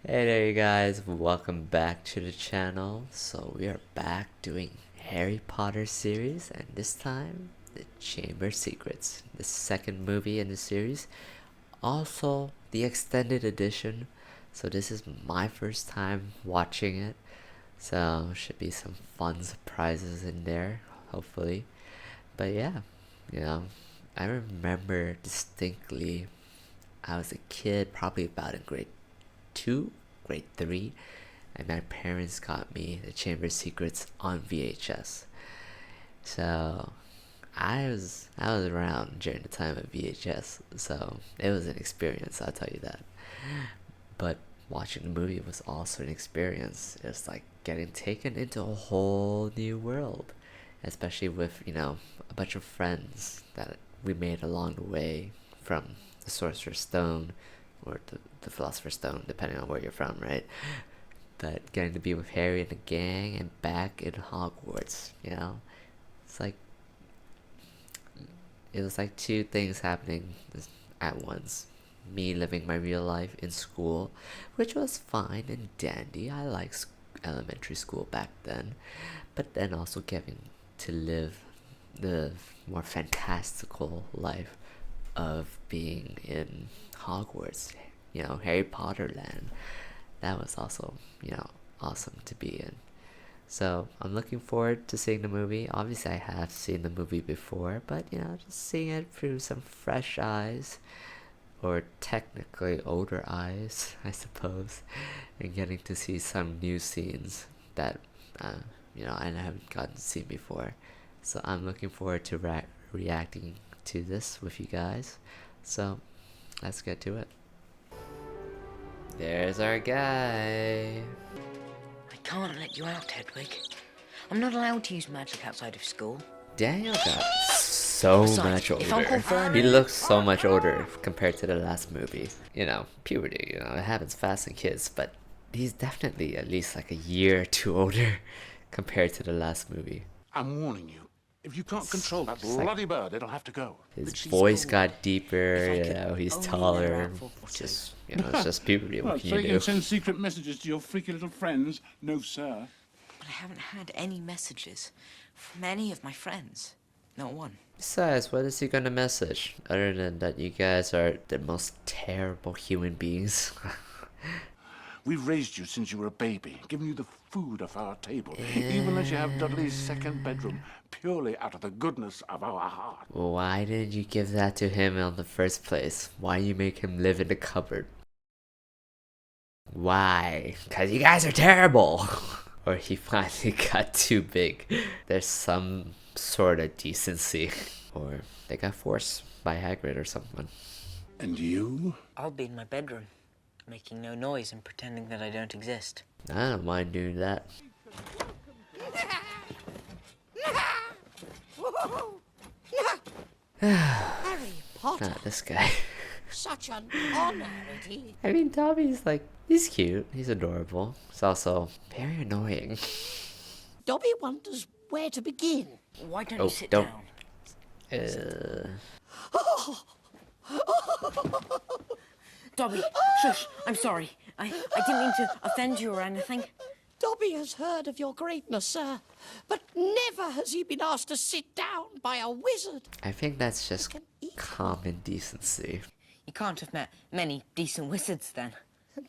Hey there you guys, welcome back to the channel. So we are back doing Harry Potter series, and this time the Chamber Secrets, the second movie in the series, also the extended edition. So this is my first time watching it, so should be some fun surprises in there, hopefully. But yeah, you know, I remember distinctly I was a kid, probably about in grade 2, grade 3, and my parents got me the Chamber Secrets on VHS. So I was around during the time of VHS, so it was an experience, I'll tell you that. But watching the movie was also an experience. It was like getting taken into a whole new world, especially with, a bunch of friends that we made along the way from the Sorcerer's Stone or the Philosopher's Stone, depending on where you're from, right? But getting to be with Harry and the gang and back in Hogwarts, it's like it was like two things happening at once. Me living my real life in school, which was fine and dandy. I liked elementary school back then, but then also getting to live the more fantastical life of being in Hogwarts, Harry Potter land. That was also, awesome to be in. So I'm looking forward to seeing the movie. Obviously, I have seen the movie before, but just seeing it through some fresh eyes, or technically older eyes, I suppose, and getting to see some new scenes that I haven't gotten to see before. So I'm looking forward to reacting to this with you guys. So let's get to it. There's our guy. I can't let you out, Hedwig. I'm not allowed to use magic outside of school. Daniel got so much if Uncle older. Vernon- He looks so much older compared to the last movie. Puberty, it happens fast in kids, but he's definitely at least like a year or two older compared to the last movie. I'm warning you. If you can't control that bloody bird, it'll have to go. His But she's voice cool. got deeper, If I could he's only taller. let her out for Just, it's just puberty. Well, What can so you you do? can send secret messages to your freaky little friends? No, sir. But I haven't had any messages from any of my friends. Not one. Besides, what is he gonna message? Other than that you guys are the most terrible human beings. We've raised you since you were a baby, given you the food off our table, even let you have Dudley's second bedroom, purely out of the goodness of our heart. Why didn't you give that to him in the first place? Why you make him live in the cupboard? Why? Cause you guys are terrible! Or he finally got too big. There's some sort of decency. Or they got forced by Hagrid or someone. And you? I'll be in my bedroom, making no noise and pretending that I don't exist. I don't mind doing that. Harry Potter, Not this guy. such an honor it is. I mean, Dobby's he's cute. He's adorable. He's also very annoying. Dobby wonders where to begin. Why don't Oh, you sit don't- down? Dobby, shush. I'm sorry. I didn't mean to offend you or anything. Dobby has heard of your greatness, sir, but never has he been asked to sit down by a wizard. I think that's just Can eat. common decency. You can't have met many decent wizards then.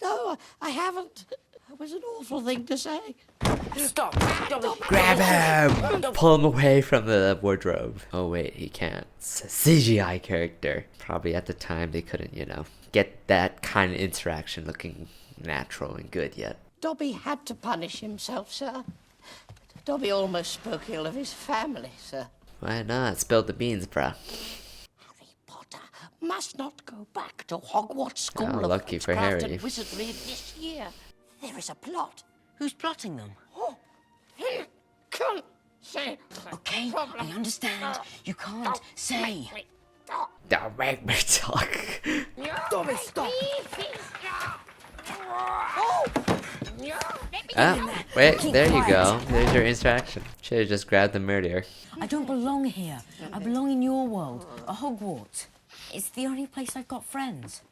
No, I haven't. It was an awful thing to say. Stop, Dobby. Grab him! Pull him away from the wardrobe. Oh wait, he can't. It's a CGI character. Probably at the time they couldn't, get that kind of interaction looking natural and good yet. Dobby had to punish himself, sir. Dobby almost spoke ill of his family, sir. Why not? Spill the beans, bruh. Harry Potter must not go back to Hogwarts School Oh, of lucky for Witchcraft Harry. and Wizardry this year. There is a plot. Who's plotting them? Oh, he can't say. Okay, I understand. You can't say. Don't make me talk. Dobby, stop. Ah, wait, there you go. There's your interaction. Should've just grabbed him earlier. I don't belong here. I belong in your world, at Hogwarts. It's the only place I've got friends.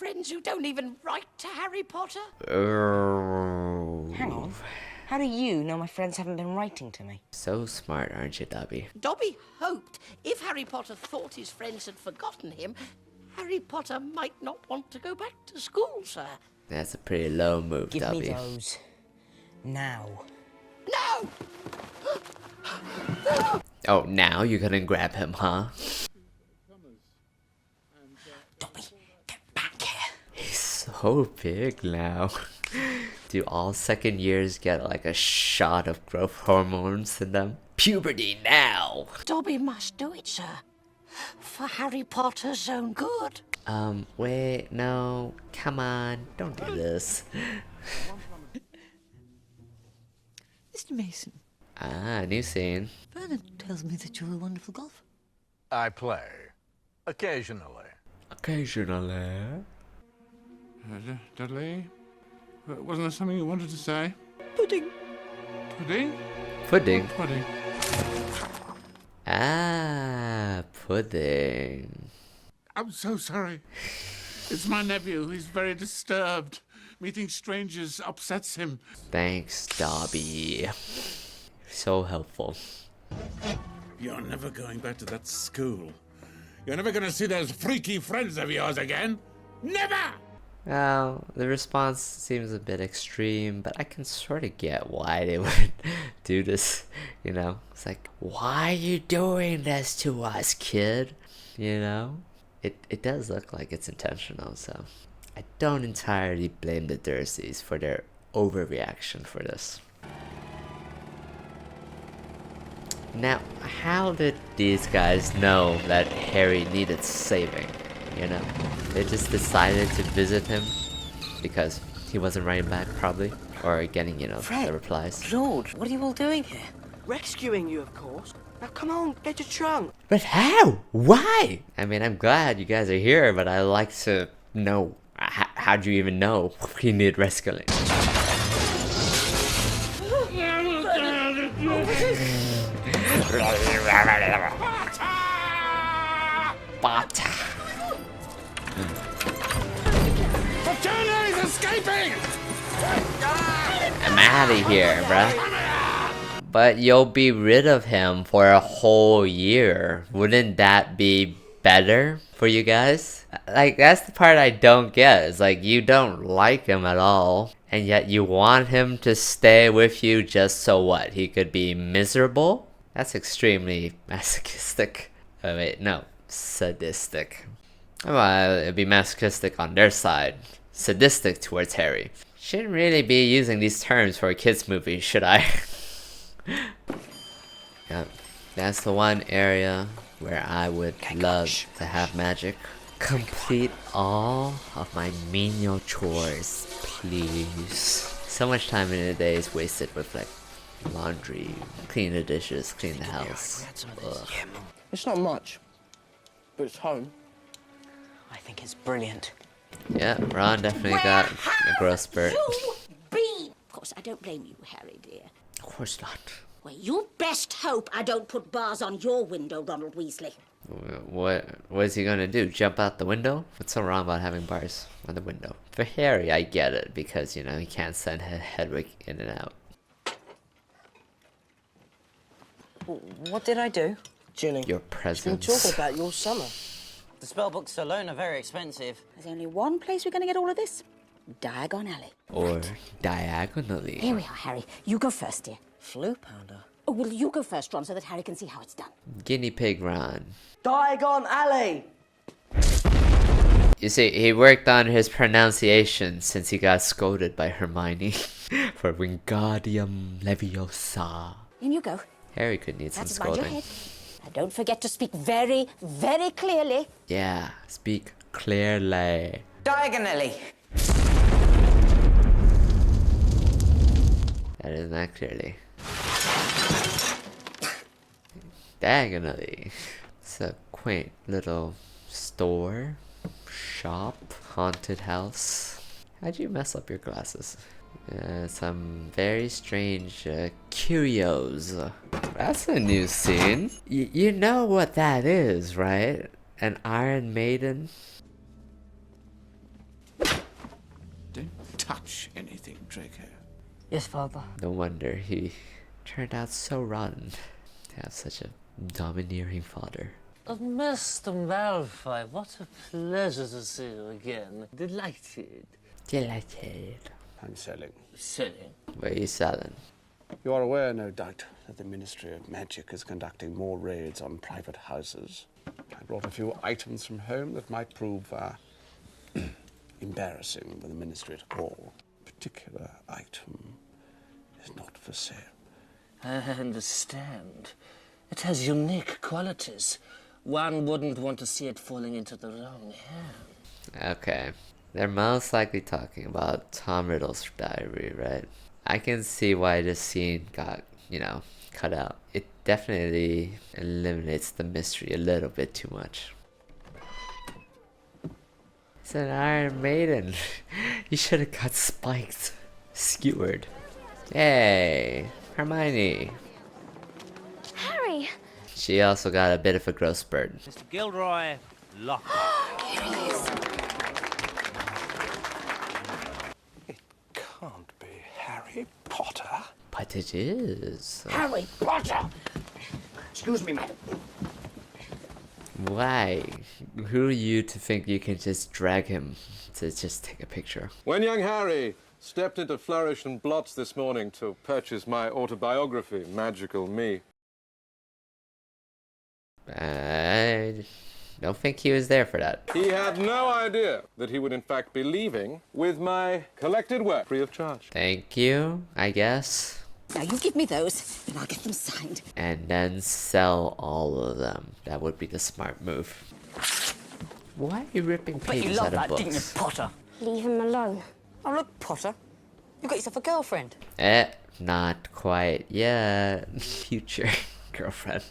friends who don't even write to Harry Potter? Hang on. How do you know my friends haven't been writing to me? So smart, aren't you, Dobby? Dobby hoped if Harry Potter thought his friends had forgotten him, Harry Potter might not want to go back to school, sir. That's a pretty low move, Give Dobby. me those. Now. No! Oh, now you're gonna grab him, huh? Dobby, get back here. He's so big now. Do all second years get like a shot of growth hormones in them? Puberty now! Dobby must do it, sir. For Harry Potter's own good. Wait, no, come on, don't do this. Mr. Mason, Ah, new scene. Vernon tells me that you're a wonderful golfer. I play. Occasionally. Occasionally. Dudley? Wasn't there something you wanted to say? Pudding. Pudding? Pudding. Pudding. Ah, pudding. I'm so sorry. It's my nephew. He's very disturbed. Meeting strangers upsets him. Thanks, Dobby. So helpful. You're never going back to that school. You're never going to see those freaky friends of yours again. Never! Well, the response seems a bit extreme, but I can sort of get why they would do this, you know? It's like, why are you doing this to us, kid? You know? It does look like it's intentional, so I don't entirely blame the Dursleys for their overreaction for this. Now, how did these guys know that Harry needed saving? You know, they just decided to visit him because he wasn't writing back, probably, or getting, you know, Fred, the replies. Lord, what are you all doing here? Rescuing you, of course. Now come on, get your trunk. But how? Why? I mean, I'm glad you guys are here, but I'd like to know, how'd you even know you need rescuing? But He's escaping! I'm out of here, bruh. But you'll be rid of him for a whole year. Wouldn't that be better for you guys? Like, that's the part I don't get. It's like, you don't like him at all, and yet you want him to stay with you just so what? He could be miserable? That's extremely masochistic. Oh wait, no. Sadistic. Well, it'd be masochistic on their side. Sadistic towards Harry. Shouldn't really be using these terms for a kids movie, should I? Yep, that's the one area where I would love to have magic. Complete all of my menial chores, please. So much time in a day is wasted with like laundry, clean the dishes, clean the house. Ugh. It's not much, but it's home. I think it's brilliant. Yeah, Ron definitely got a growth spurt. You be. Of course, I don't blame you, Harry, dear. Of course not. Well, you best hope I don't put bars on your window, Ronald Weasley. What is he gonna do? Jump out the window? What's so wrong about having bars on the window? For Harry, I get it, because, you know, he can't send Hedwig in and out. What did I do? Ginny, Your been presence. talking about your summer. The spellbooks alone are very expensive. There's only one place we're going to get all of this. Diagon Alley. Or diagonally. Here we are, Harry. You go first, dear. Flu pounder. Oh, well, you go first, Ron, so that Harry can see how it's done. Guinea pig Ron. Diagon Alley! You see, he worked on his pronunciation since he got scolded by Hermione for Wingardium Leviosa. In you go. Harry could need That's some mind your scolding. head. Now, don't forget to speak very, very clearly. Yeah, speak clearly. Diagonally. That is not clearly. Diagonally. It's a quaint little store, shop, haunted house. How'd you mess up your glasses? Some very strange curios. That's a new scene. You know what that is, right? An Iron Maiden? touch anything, Draco. Yes, Father. No wonder he turned out so rotten to have such a domineering father. Master Malfoy, what a pleasure to see you again. Delighted. Delighted. I'm selling. Selling? What are you selling? You are aware, no doubt, that the Ministry of Magic is conducting more raids on private houses. I brought a few items from home that might prove embarrassing for the Ministry at all. A particular item is not for sale. I understand. It has unique qualities. One wouldn't want to see it falling into the wrong hand. Okay. They're most likely talking about Tom Riddle's diary, right? I can see why this scene got, cut out. It definitely eliminates the mystery a little bit too much. It's an Iron Maiden. You should have got spiked. Skewered. Hey, Hermione. Harry! She also got a bit of a growth spurt. Mr. Gilderoy, lock. Here he is. It can't be Harry Potter. But it is. Harry Potter! Excuse me, madam. Why? Who are you to think you can just drag him to just take a picture? When young Harry stepped into Flourish and Blots this morning to purchase my autobiography, Magical Me. I don't think he was there for that. He had no idea that he would in fact be leaving with my collected work free of charge. Thank you, I guess. Now you give me those, and I'll get them signed. And then sell all of them. That would be the smart move. Why are you ripping But you pages love out of that, didn't you, books? Potter? Leave him alone. Oh, look, Potter. You got yourself a girlfriend. Not quite yet. Future girlfriend.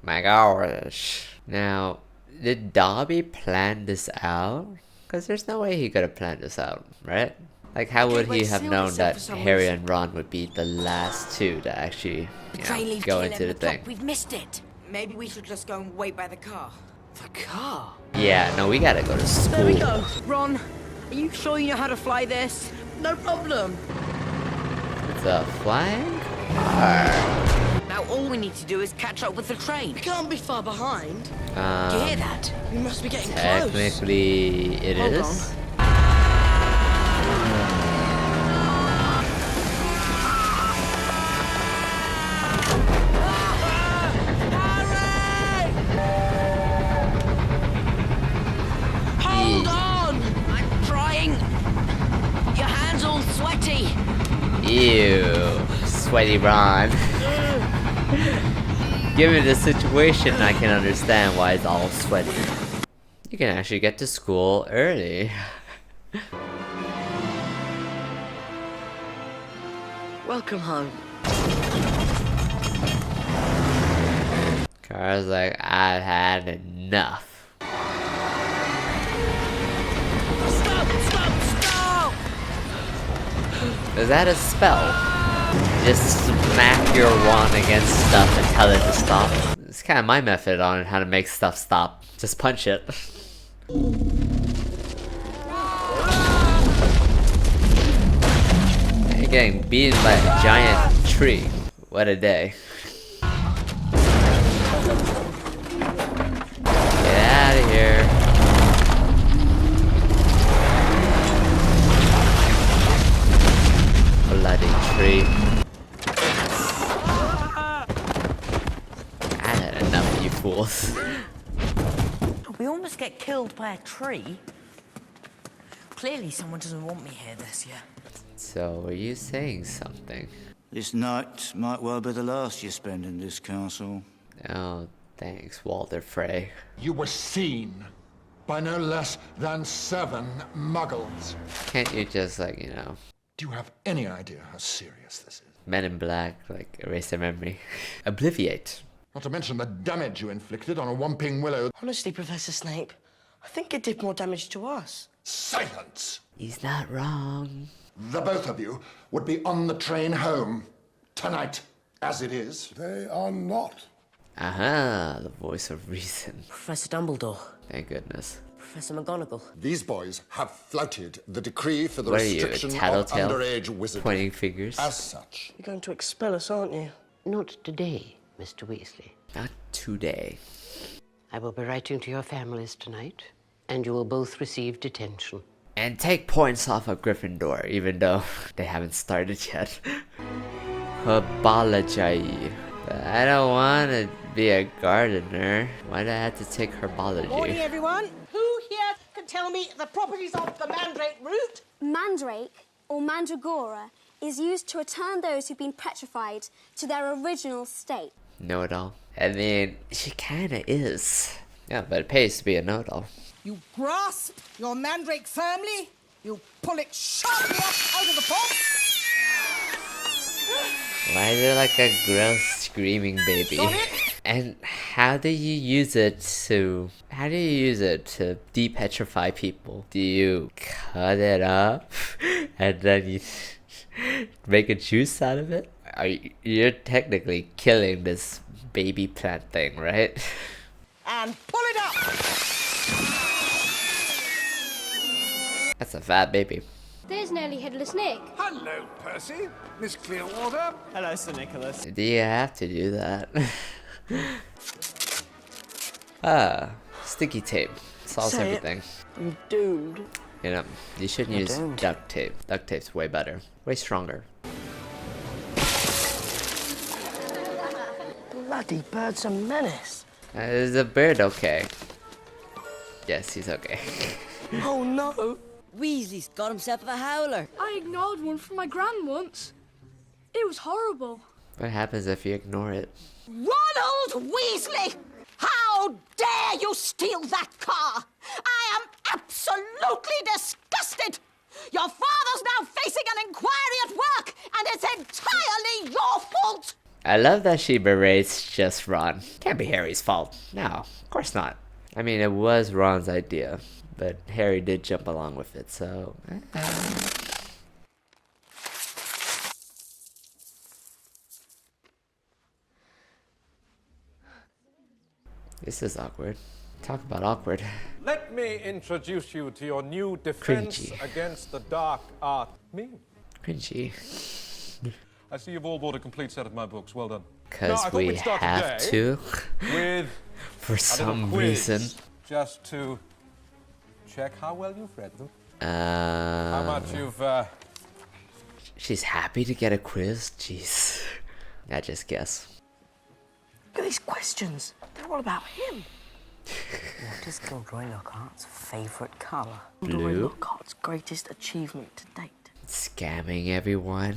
My gosh. Now, did Dobby plan this out? Because there's no way he could have planned this out, right? Like, how would he have known that Harry and Ron would be the last two to actually, go into the thing? We've missed it. Maybe we should just go and wait by the car. The car? Yeah, no, we gotta go to school. There we go. Ron, are you sure you know how to fly this? No problem. It's a flying car. Now all we need to do is catch up with the train. We can't be far behind. Do you hear that? We must be getting close. Technically, it Hold is. Hold on! I'm trying. Your hands all sweaty. Ew, sweaty Ron. Given the situation, I can understand why it's all sweaty. You can actually get to school early. Welcome home. Car's like, I've had enough. Stop! Is that a spell? Just smack your wand against stuff and tell it to stop. It's kind of my method on how to make stuff stop. Just punch it. You're getting beaten by a giant tree. What a day. Get out of here. Bloody tree. I had enough of you fools. We almost get killed by a tree. Clearly someone doesn't want me here this year. So, were you saying something? This night might well be the last you spend in this castle. Oh, thanks, Walter Frey. You were seen by no less than 7 muggles. Can't you just, Do you have any idea how serious this is? Men in Black, erase their memory. Obliviate. Not to mention the damage you inflicted on a Whomping Willow. Honestly, Professor Snape, I think it did more damage to us. Silence! He's not wrong. The both of you would be on the train home tonight, as it is. They are not. Aha, the voice of reason. Professor Dumbledore. Thank goodness. Professor McGonagall. These boys have flouted the decree for the What are you, a restriction of tattletale? underage wizardry. Pointing fingers. As such, You're going to expel us, aren't you? Not today, Mr. Weasley. Not today. I will be writing to your families tonight, and you will both receive detention. And take points off of Gryffindor, even though they haven't started yet. Herbology. I don't want to be a gardener. Why do I have to take herbology? Morning, everyone. Who here can tell me the properties of the mandrake root? Mandrake, or mandragora, is used to return those who've been petrified to their original state. Know-it-all. I mean, she kinda is. Yeah, but it pays to be a know-it-all. You grasp your mandrake firmly, you pull it sharply up out of the pot. Why is it like a gross screaming baby? And how do you use it to... How do you use it to depetrify people? Do you cut it up and then you make a juice out of it? You're technically killing this baby plant thing, right? And pull it up. That's a fat baby. There's nearly Headless Nick. Hello, Percy. Miss Clearwater. Hello, Sir Nicholas. Do you have to do that? Ah, sticky tape. Solves Say it. everything. I'm doomed. You know, you shouldn't use duct tape. Duct tape's way better. Way stronger. Bloody bird's a menace. Is the bird okay? Yes, he's okay. Oh no! Weasley's got himself a howler. I ignored one from my gran once. It was horrible. What happens if you ignore it? Ronald Weasley! How dare you steal that car? I am absolutely disgusted! Your father's now facing an inquiry at work, and it's entirely your fault! I love that she berates just Ron. Can't be Harry's fault. No, of course not. I mean, it was Ron's idea, but Harry did jump along with it, so... This is awkward. Talk about awkward. Let me introduce you to your new defense Cringy. against the dark art. Me? Cringy. I see you've all bought a complete set of my books. Well done. Because we have to. With For a some little quiz, reason. just to check how well you've read them. How much you've, She's happy to get a quiz? Jeez. I just guess. Look at these questions. They're all about him. What is Gilderoy Lockhart's favourite colour? Gilderoy Blue. Lockhart's greatest achievement to date. Scamming everyone.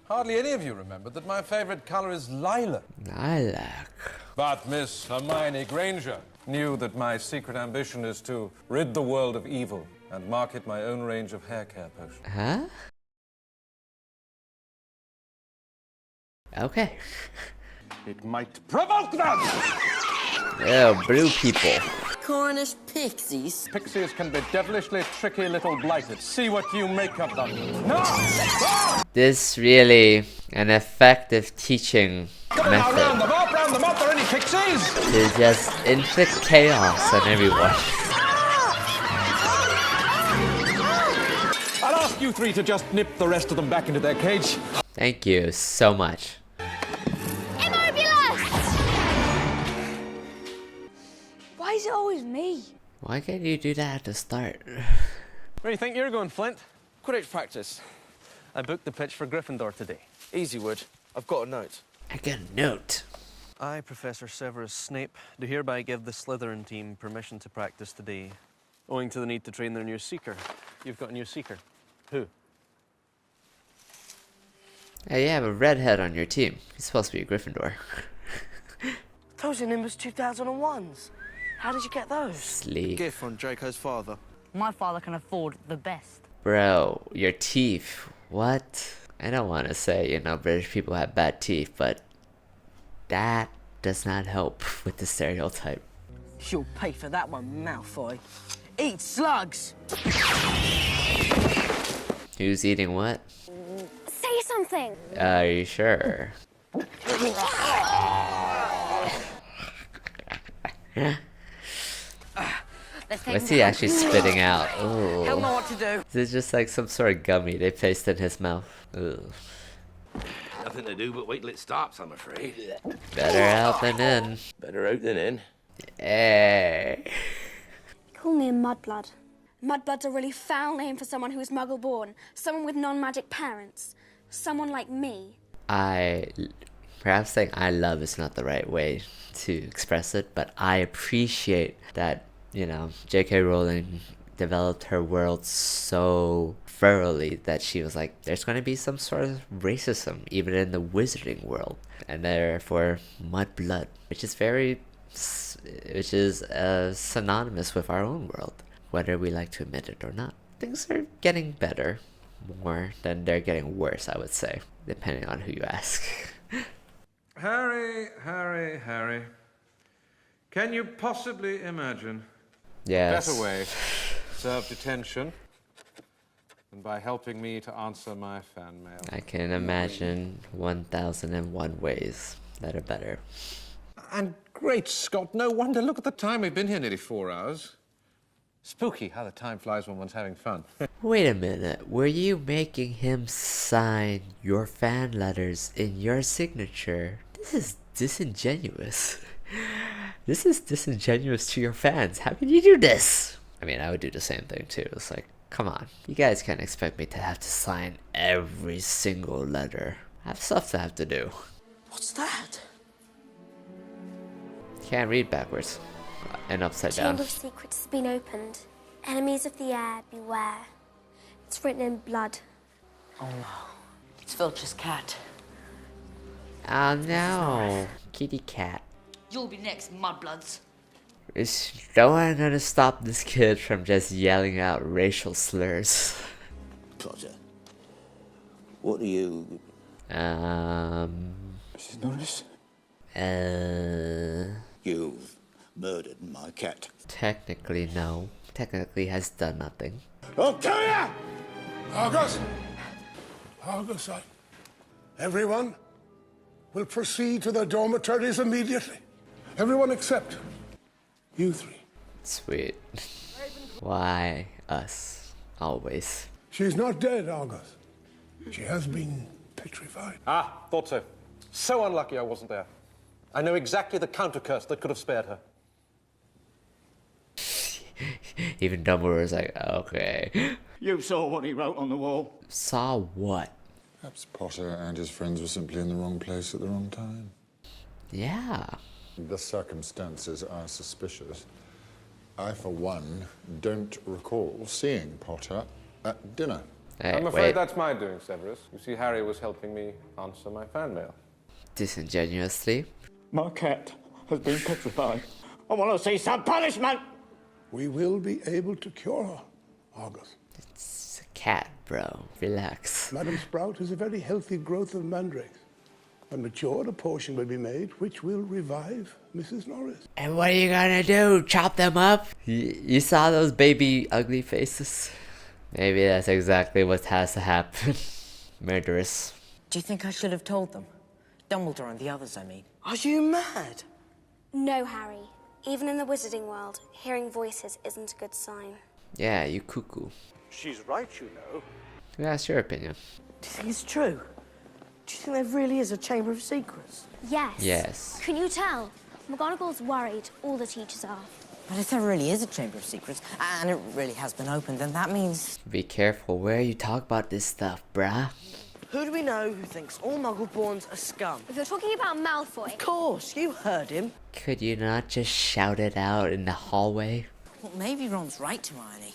Hardly any of you remember that my favorite color is lilac. Lilac. But Miss Hermione Granger knew that my secret ambition is to rid the world of evil and market my own range of hair care potions. Huh? Okay. It might provoke them! Oh, blue people. Cornish pixies. Pixies can be devilishly tricky little blighted. See what you make of them. No! This really an effective teaching method Round them up, are any pixies? to just inflict chaos on everyone. I'll ask you three to just nip the rest of them back into their cage. Thank you so much. Why is it always me? Why can't you do that at the start? Where do you think you're going, Flint? Quidditch practice. I booked the pitch for Gryffindor today. Easy, Wood. I've got a note. I got a note. I, Professor Severus Snape, do hereby give the Slytherin team permission to practice today, owing to the need to train their new seeker. You've got a new seeker. Who? Hey, you have a redhead on your team. He's supposed to be a Gryffindor. Those are Nimbus 2001s. How did you get those? Sleep. Gift from Draco's father. My father can afford the best. Bro, your teeth. What? I don't want to say, you know, British people have bad teeth, but that does not help with the stereotype. You'll pay for that one, Malfoy. Eat slugs! Who's eating what? Say something. Are you sure? What's he actually spitting out? Ooh. He'll know what to do. This is just like some sort of gummy they placed in his mouth. Ooh. Nothing to do but wait till it stops, I'm afraid. Better out than in. Better out than in. Hey. Call me a mudblood. Mudblood's a really foul name for someone who is muggle-born, someone with non-magic parents, someone like me. Perhaps saying I love is not the right way to express it, but I appreciate that, you know, J.K. Rowling developed her world so thoroughly that she was like, there's going to be some sort of racism even in the wizarding world, and therefore mudblood, which is synonymous with our own world, whether we like to admit it or not. Things are getting better more than they're getting worse, I would say, depending on who you ask. Harry. Can you possibly imagine Yes. a better way to serve detention than by helping me to answer my fan mail? I can imagine 1001 ways that are better. And great Scott, no wonder. Look at the time. We've been here nearly 4 hours. Spooky how the time flies when one's having fun. Wait a minute, were you making him sign your fan letters in your signature? This is disingenuous. This is disingenuous to your fans. How can you do this? I mean, I would do the same thing too. It's like, come on. You guys can't expect me to have to sign every single letter. I have stuff to have to do. What's that? Can't read backwards and upside down. Chamber of Secrets has been opened. Enemies of the air, beware. It's written in blood. Oh no. It's Filch's cat. Oh no. Kitty cat. You'll be next, mudbloods. Is no one gonna stop this kid from just yelling out racial slurs? Potter, what are you... Mrs. Norris? You've murdered my cat. Technically, no. Technically has done nothing. I'll tell ya! Argus! Argus, everyone will proceed to their dormitories immediately. Everyone except you three. Sweet. Why us? Always. She's not dead, Argus. She has been petrified. Ah, thought so. So unlucky I wasn't there. I know exactly the counter curse that could have spared her. Even Dumbledore was like, okay. You saw what he wrote on the wall. Saw what? Perhaps Potter and his friends were simply in the wrong place at the wrong time. Yeah. The circumstances are suspicious. I, for one, don't recall seeing Potter at dinner. Hey, I'm afraid that's my doing, Severus. You see, Harry was helping me answer my fan mail. Disingenuously. My cat has been petrified. I want to see some punishment. We will be able to cure her, Argus. It's a cat, bro. Relax. Madam Sprout is a very healthy growth of mandrakes. When matured, a potion will be made which will revive Mrs. Norris. And what are you gonna do? Chop them up? You saw those baby ugly faces? Maybe that's exactly what has to happen. Murderous. Do you think I should have told them? Dumbledore and the others, I mean. Are you mad? No, Harry. Even in the wizarding world, hearing voices isn't a good sign. Yeah, you cuckoo. She's right, you know. That's your opinion. Do you think it's true? Do you think there really is a Chamber of Secrets? Yes. Yes. Can you tell? McGonagall's worried. All the teachers are. But if there really is a Chamber of Secrets, and it really has been opened, then that means... Be careful where you talk about this stuff, bruh. Who do we know who thinks all Muggle-borns are scum? If you're talking about Malfoy... Of course, you heard him. Could you not just shout it out in the hallway? Well, maybe Ron's right, Hermione.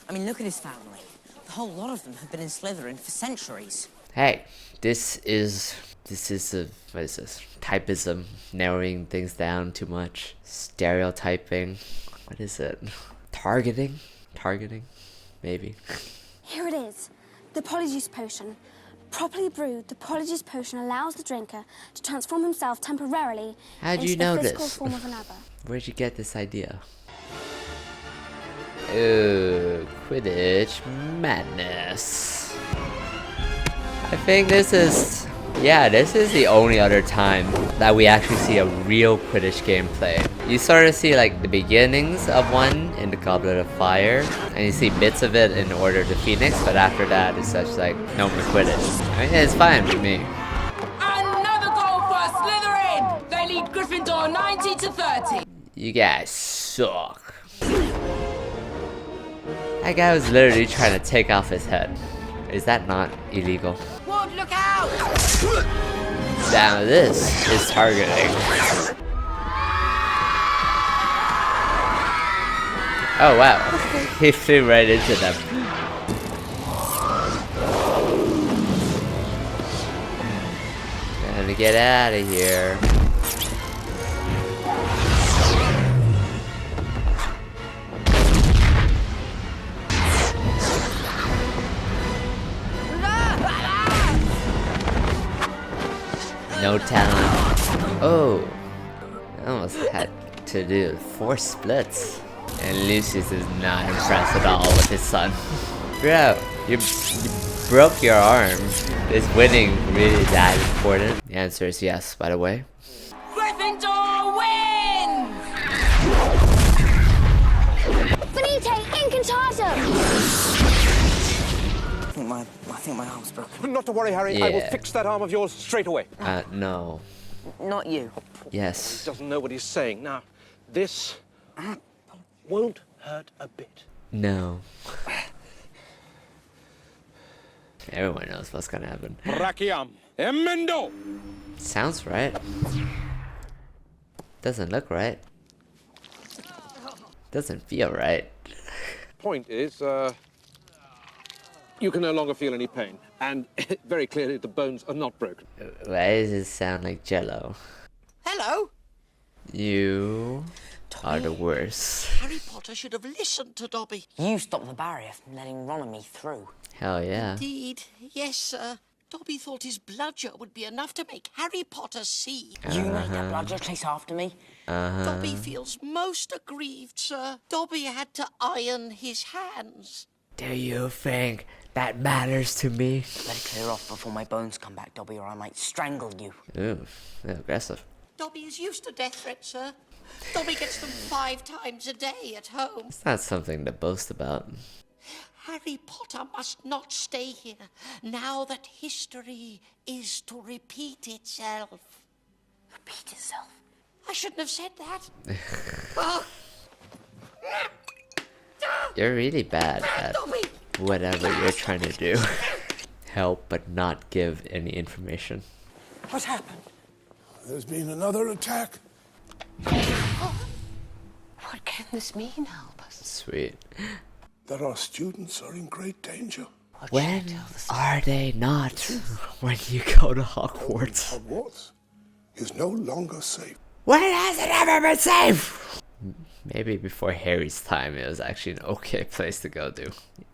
I mean, look at his family. The whole lot of them have been in Slytherin for centuries. Hey, this is a, what is this? Typism, narrowing things down too much. Stereotyping, what is it? Targeting, maybe. Here it is. The Polyjuice Potion. Properly brewed, the Polyjuice Potion allows the drinker to transform himself temporarily How'd you into know the physical this? form of another. Where'd you get this idea? Ooh, Quidditch madness. I think this is the only other time that we actually see a real Quidditch gameplay. You sort of see like the beginnings of one in the Goblet of Fire, and you see bits of it in Order of the Phoenix, but after that it's such like no more Quidditch. I mean, it's fine with me. Another goal for Slytherin! They lead Gryffindor 90-30. You guys suck. That guy was literally trying to take off his head. Is that not illegal? Wood, look out! Now this is targeting. Oh wow, he flew right into them. Time to get out of here. No talent. Oh, I almost had to do 4 splits. And Lucius is not impressed at all with his son. Bro, you broke your arm. Is winning really that important? The answer is yes, by the way. Gryffindor wins! Finite incantato! I think my arm's broken. Not to worry, Harry. I will Yeah. fix that arm of yours straight away. No. Not you. Yes. He doesn't know what he's saying. Now, this won't hurt a bit. No. Everyone knows what's gonna happen. Brachiam emendo. Sounds right. Doesn't look right. Doesn't feel right. Point is, you can no longer feel any pain, and very clearly the bones are not broken. Why does it sound like Jello? Hello? You are the worst. Harry Potter should have listened to Dobby. You stopped the barrier from letting Ron and me through. Hell yeah. Indeed. Yes, sir. Dobby thought his bludger would be enough to make Harry Potter see. You made that bludger chase after me? Dobby feels most aggrieved, sir. Dobby had to iron his hands. Do you think that matters to me? Better clear off before my bones come back, Dobby, or I might strangle you. Ooh, aggressive. Dobby is used to death threats, sir. Dobby gets them 5 times a day at home. It's not something to boast about. Harry Potter must not stay here now that history is to repeat itself. Repeat itself? I shouldn't have said that. Oh. You're really bad at whatever you're trying to do. Help but not give any information. What happened? There's been another attack. What can this mean, Albus? Sweet. That our students are in great danger. When are they not? When you go to Hogwarts. Hogwarts is no longer safe. When has it ever been safe? Maybe before Harry's time, it was actually an okay place to go to.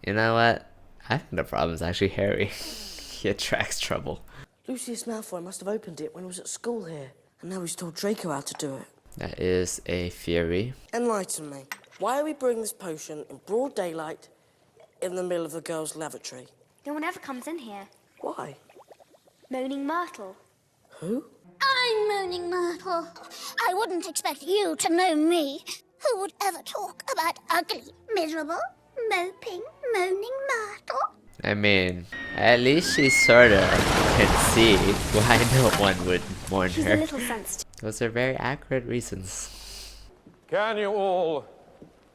You know what? I think the problem is actually Harry. He attracts trouble. Lucius Malfoy must have opened it when he was at school here. And now he's told Draco how to do it. That is a theory. Enlighten me. Why are we brewing this potion in broad daylight in the middle of the girls' lavatory? No one ever comes in here. Why? Moaning Myrtle. Who? I'm Moaning Myrtle. I wouldn't expect you to know me. Who would ever talk about ugly, miserable, moping, moaning Myrtle? I mean, at least she sorta can see why no one would mourn She's her. a little sensitive. Those are very accurate reasons. Can you all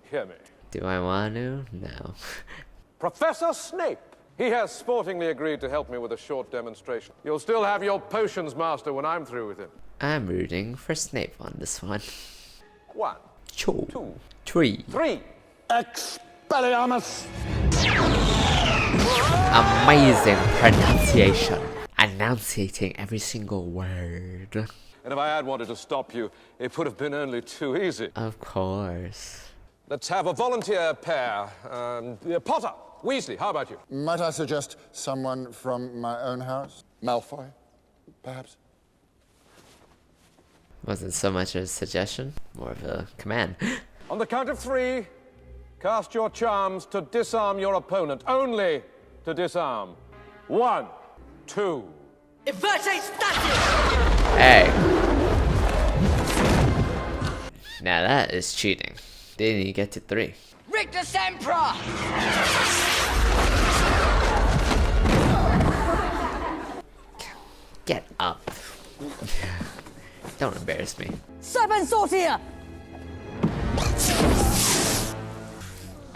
hear me? Do I want to? No. Professor Snape! He has sportingly agreed to help me with a short demonstration. You'll still have your potions master when I'm through with him. I'm rooting for Snape on this one. 1, 2, 2, 3. 3. Expelliarmus! Amazing pronunciation. Enunciating every single word. And if I had wanted to stop you, it would have been only too easy. Of course. Let's have a volunteer pair. Potter, Weasley, how about you? Might I suggest someone from my own house? Malfoy, perhaps? Wasn't so much a suggestion, more of a command. On the count of 3, cast your charms to disarm your opponent. Only to disarm. 1, 2. Inverte static! Hey. Now that is cheating. Didn't even get to 3. Rictus Emperor! Get up. Don't embarrass me. Seven Sortia!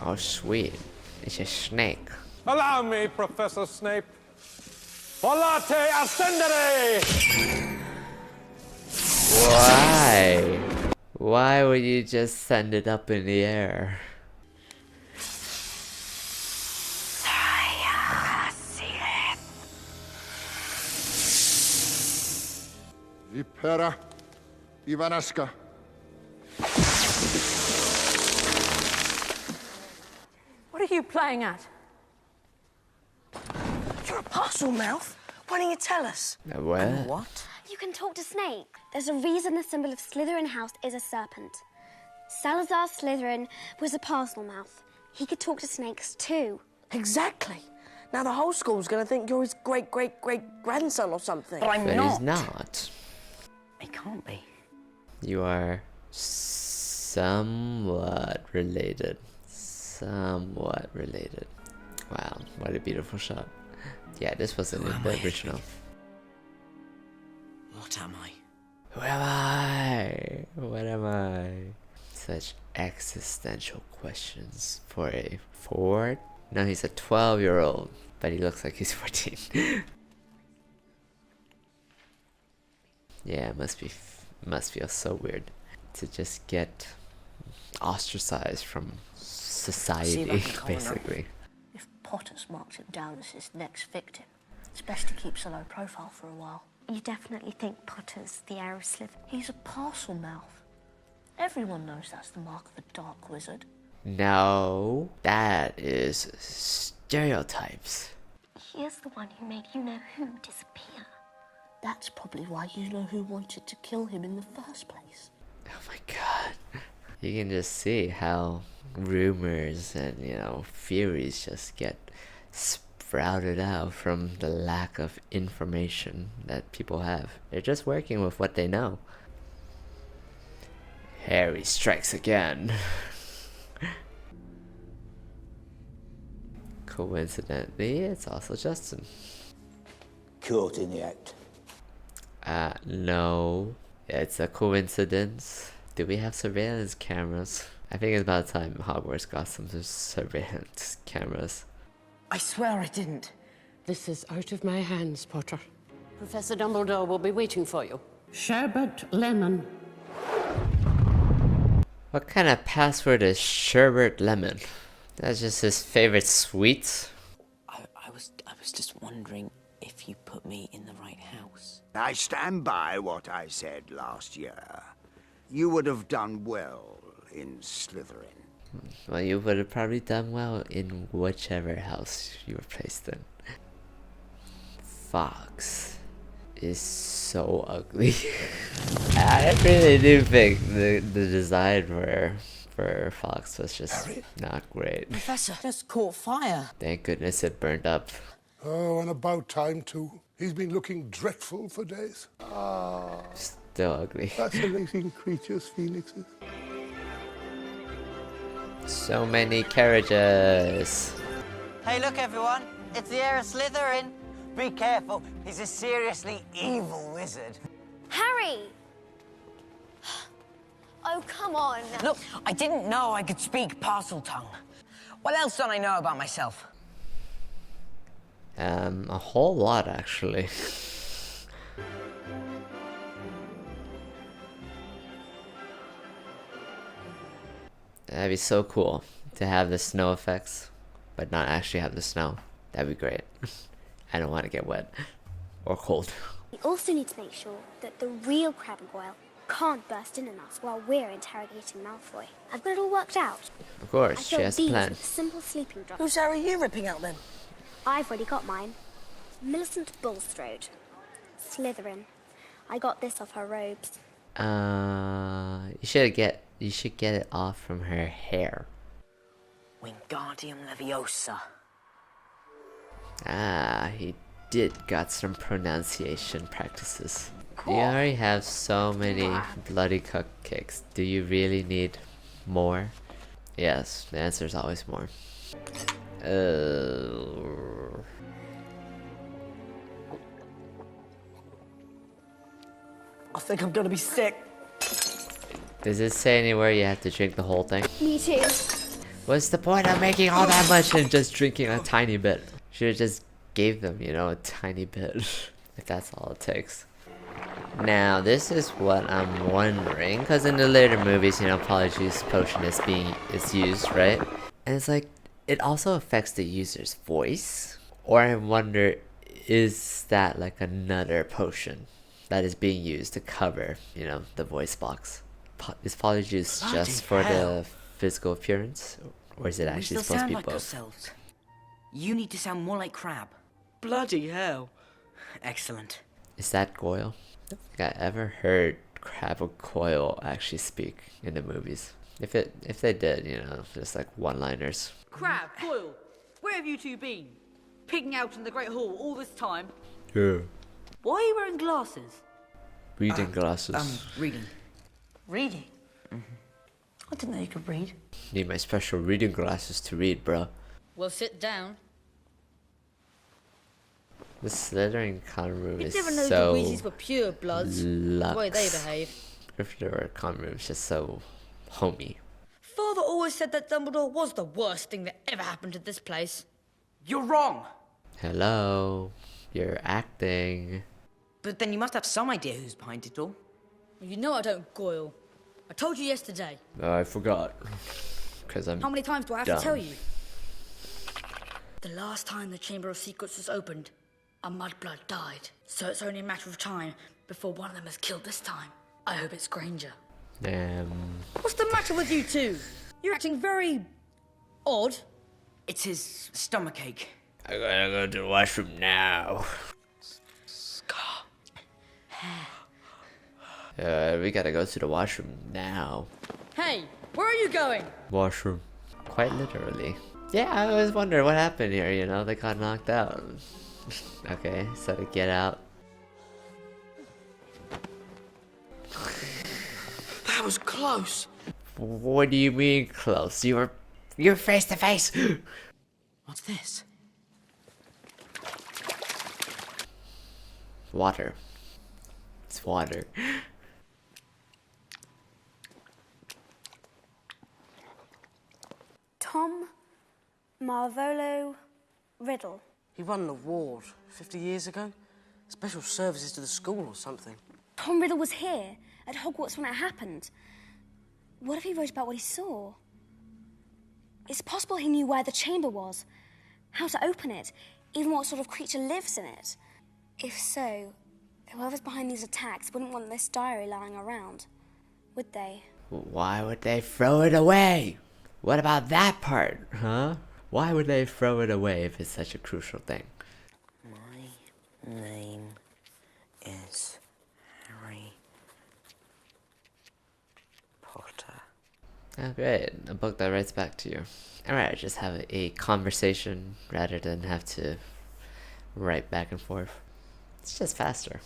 Oh, sweet. It's a snake. Allow me, Professor Snape. Volate ascendere! Why? Why would you just send it up in the air? Vipera Ivanaska. What are you playing at? You're a parcel mouth. Why don't you tell us? What? What? You can talk to Snake. There's a reason the symbol of Slytherin House is a serpent. Salazar Slytherin was a parcel mouth. He could talk to snakes too. Exactly. Now the whole school's going to think you're his great-great-great-grandson or something. But I'm But not. he's not. He can't be. You are somewhat related. Somewhat related. Wow, what a beautiful shot. Yeah, this wasn't in the original. What am I? Who am I? What am I? Such existential questions for a 4? No, he's a 12-year-old, but he looks like he's 14. Yeah, it must feel so weird to just get ostracized from society, basically. If Potter's marked him down as his next victim, it's best to keep a low profile for a while. You definitely think Potter's the heir of Slytherin? He's a parcel mouth. Everyone knows that's the mark of a dark wizard. No, that is stereotypes. He is the one who made you-know-who disappear. That's probably why you-know-who wanted to kill him in the first place. Oh my god. You can just see how rumors and, theories just get sprouted out from the lack of information that people have. They're just working with what they know. Harry strikes again. Coincidentally, it's also Justin. Caught in the act. No. It's a coincidence. Do we have surveillance cameras? I think it's about time Hogwarts got some surveillance cameras. I swear I didn't. This is out of my hands, Potter. Professor Dumbledore will be waiting for you. Sherbet lemon. What kind of password is Sherbet Lemon? That's just his favorite sweet. I was just wondering if you put me in the right house. I stand by what I said last year. You would have done well in Slytherin. Well, you would have probably done well in whichever house you were placed in. Fox is so ugly. I really do think the design for Fox was just not great. Professor just caught fire. Thank goodness it burned up. Oh, and about time too. He's been looking dreadful for days. Ah. Still ugly. Fascinating creatures, phoenixes. So many carriages. Hey, look, everyone. It's the heir of Slytherin. Be careful. He's a seriously evil wizard. Harry! Oh, come on. Look, I didn't know I could speak parcel tongue. What else don't I know about myself? A whole lot, actually. That'd be so cool to have the snow effects, but not actually have the snow. That'd be great. I don't want to get wet or cold. We also need to make sure that the real Crabbe and Goyle can't burst in on us while we're interrogating Malfoy. I've got it all worked out. Of course, she has a plan. With simple sleeping drops. Whose hair are you ripping out then? I've already got mine. Millicent Bulstrode. Slytherin. I got this off her robes. You should get it off from her hair. Wingardium Leviosa. Ah, he did got some pronunciation practices. You already have so many bloody cupcakes. Do you really need more? Yes, the answer is always more. I think I'm gonna be sick. Does it say anywhere you have to drink the whole thing? Me too. What's the point of making all that much and just drinking a tiny bit? Should've just gave them, you know, a tiny bit. If that's all it takes. Now, this is what I'm wondering, because in the later movies, you know, Polyjuice Potion is used, right? And it's like, it also affects the user's voice? Or I wonder, is that like another potion that is being used to cover, you know, the voice box? Is Polyjuice just for the physical appearance? Or is it actually supposed to be like both? Ourselves. You need to sound more like Crab. Bloody hell. Excellent. Is that Goyle? I don't think I ever heard Crab or Goyle actually speak in the movies. If they did, you know, just like one-liners. Crab, Goyle, where have you two been? Pigging out in the Great Hall all this time? Yeah. Why are you wearing glasses? Reading glasses. Reading. Reading? I didn't know you could read. Need my special reading glasses to read, bro. Well, sit down. The Slytherin common room You'd is never know so the Weasleys were pure bloods. The way they behave. Gryffindor common room is just so homey. Father always said that Dumbledore was the worst thing that ever happened to this place. You're wrong. Hello, you're acting. But then you must have some idea who's behind it all. You know I don't, Goyle. I told you yesterday. I forgot. Because I'm How many times do I have dumb. to tell you? The last time the Chamber of Secrets was opened, a mudblood died. So it's only a matter of time before one of them is killed this time. I hope it's Granger. What's the matter with you two? You're acting very odd. It's his stomachache. I gotta go to the washroom now. We gotta go to the washroom now. Hey, where are you going? Washroom. Quite literally. Yeah, I always wonder what happened here, you know, they got knocked out. Okay, so to get out. That was close. What do you mean close? You're face to face. What's this? Water. It's water. Tom Marvolo Riddle. He won an award 50 years ago. Special services to the school or something. Tom Riddle was here at Hogwarts when it happened. What if he wrote about what he saw? It's possible he knew where the chamber was, how to open it, even what sort of creature lives in it. If so, whoever's behind these attacks wouldn't want this diary lying around, would they? Why would they throw it away? What about that part, huh? Why would they throw it away if it's such a crucial thing? My name is Harry Potter. Oh, great. A book that writes back to you. Alright, just have a conversation rather than have to write back and forth. It's just faster.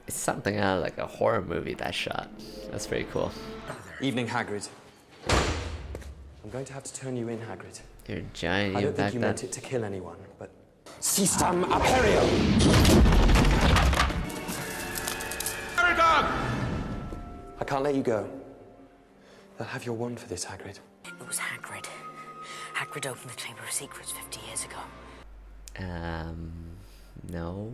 It's something out of like a horror movie, that shot. That's pretty cool. Evening, Hagrid. I'm going to have to turn you in, Hagrid. You're a giant, I don't think back you then. meant it to kill anyone, but... Sistam Aperio! I can't let you go. They'll have your wand for this, Hagrid. It was Hagrid. Hagrid opened the Chamber of Secrets 50 years ago. No.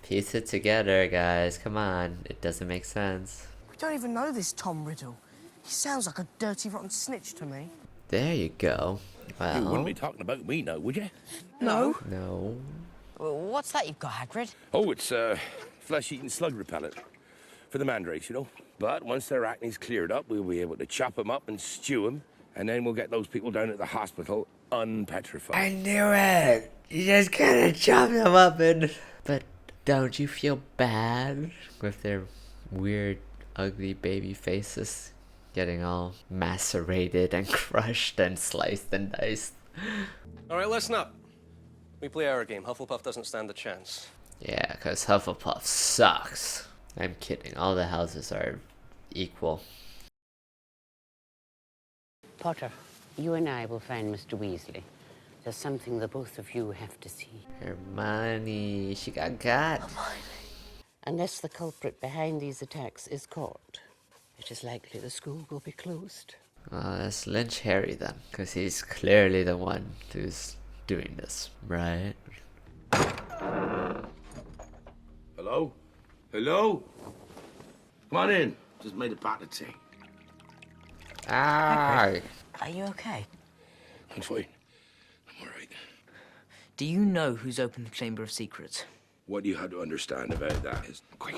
Piece it together, guys. Come on. It doesn't make sense. We don't even know this Tom Riddle. He sounds like a dirty, rotten snitch to me. There you go. Well. You wouldn't be talking about me now, would you? No. No. Well, what's that you've got, Hagrid? Oh, it's flesh-eating slug repellent for the mandrakes, you know. But once their acne's cleared up, we'll be able to chop them up and stew them, and then we'll get those people down at the hospital unpetrified. I knew it! You just gotta chop them up and... But don't you feel bad with their weird ugly baby faces getting all macerated and crushed and sliced and diced. Alright, listen up. We play our game. Hufflepuff doesn't stand a chance. Yeah, because Hufflepuff sucks. I'm kidding. All the houses are equal. Potter, you and I will find Mr. Weasley. There's something the both of you have to see. Hermione, she got. Unless the culprit behind these attacks is caught, it is likely the school will be closed. Let's lynch Harry then, because he's clearly the one who's doing this, right? Hello? Hello? Come on in. Just made a pot of tea. Ah! Are you okay? I'm fine. I'm all right. Do you know who's opened the Chamber of Secrets? What you have to understand about that is... Quick,